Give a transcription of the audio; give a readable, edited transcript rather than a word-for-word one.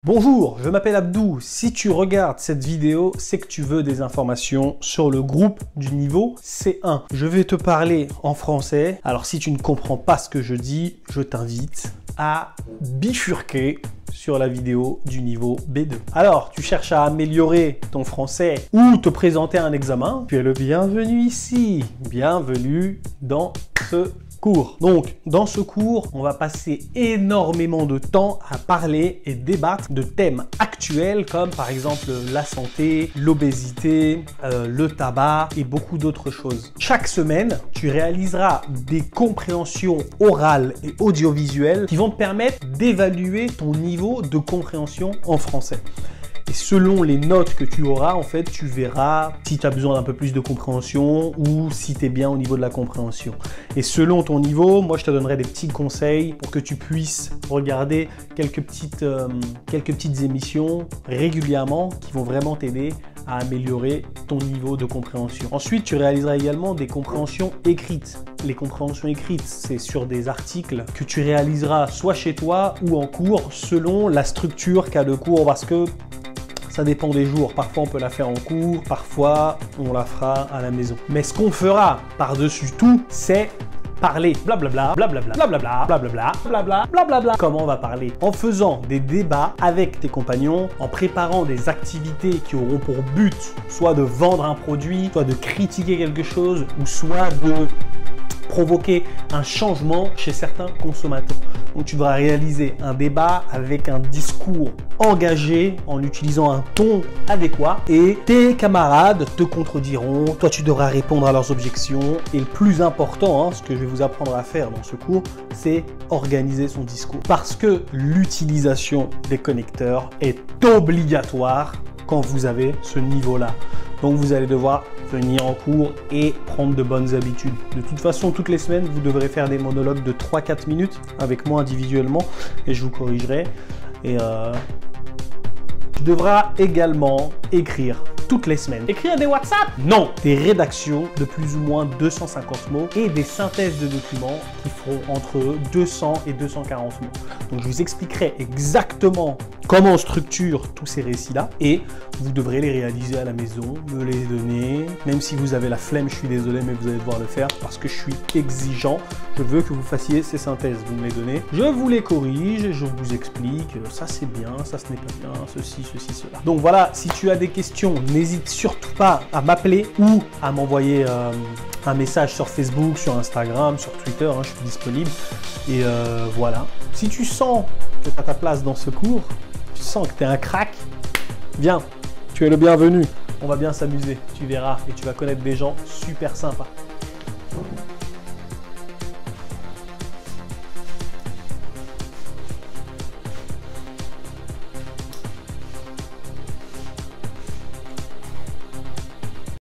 Bonjour, je m'appelle Abdou. Si tu regardes cette vidéo, c'est que tu veux des informations sur le groupe du niveau C1. Je vais te parler en français. Alors si tu ne comprends pas ce que je dis, je t'invite à bifurquer sur la vidéo du niveau B2. Alors, tu cherches à améliorer ton français ou te présenter à un examen, tu es le bienvenu ici. Bienvenue dans ce cours. Donc, dans ce cours, on va passer énormément de temps à parler et débattre de thèmes actuels comme par exemple la santé, l'obésité, le tabac et beaucoup d'autres choses. Chaque semaine, tu réaliseras des compréhensions orales et audiovisuelles qui vont te permettre d'évaluer ton niveau de compréhension en français. Et selon les notes que tu auras, en fait, tu verras si tu as besoin d'un peu plus de compréhension ou si tu es bien au niveau de la compréhension. Et selon ton niveau, moi, je te donnerai des petits conseils pour que tu puisses regarder quelques petites émissions régulièrement qui vont vraiment t'aider à améliorer ton niveau de compréhension. Ensuite, tu réaliseras également des compréhensions écrites. Les compréhensions écrites, c'est sur des articles que tu réaliseras soit chez toi ou en cours selon la structure qu'a le cours parce que ça dépend des jours. Parfois, on peut la faire en cours, parfois, on la fera à la maison. Mais ce qu'on fera par-dessus tout, c'est parler. Blablabla, blablabla, blablabla, blablabla, blablabla, blablabla. Comment on va parler? En faisant des débats avec tes compagnons, en préparant des activités qui auront pour but soit de vendre un produit, soit de critiquer quelque chose, ou soit de provoquer un changement chez certains consommateurs. Donc tu devras réaliser un débat avec un discours engagé en utilisant un ton adéquat et tes camarades te contrediront, toi tu devras répondre à leurs objections et le plus important, ce que je vais vous apprendre à faire dans ce cours, c'est organiser son discours parce que l'utilisation des connecteurs est obligatoire quand vous avez ce niveau-là. Donc vous allez devoir venir en cours et prendre de bonnes habitudes. De toute façon, toutes les semaines, vous devrez faire des monologues de 3-4 minutes avec moi individuellement et je vous corrigerai. Et tu devras également écrire toutes les semaines. Écrire des WhatsApp? Non! Des rédactions de plus ou moins 250 mots et des synthèses de documents qui feront entre 200 et 240 mots. Donc je vous expliquerai exactement comment on structure tous ces récits-là et vous devrez les réaliser à la maison, me les donner. Même si vous avez la flemme, je suis désolé, mais vous allez devoir le faire parce que je suis exigeant. Je veux que vous fassiez ces synthèses, vous me les donnez. Je vous les corrige et je vous explique, ça c'est bien, ça ce n'est pas bien, ceci, cela. Donc voilà, si tu as des questions, n'hésite surtout pas à m'appeler ou à m'envoyer un message sur Facebook, sur Instagram, sur Twitter, je suis disponible. Et voilà. Si tu sens que tu as ta place dans ce cours, tu sens que tu es un crack, viens, tu es le bienvenu. On va bien s'amuser, tu verras, et tu vas connaître des gens super sympas.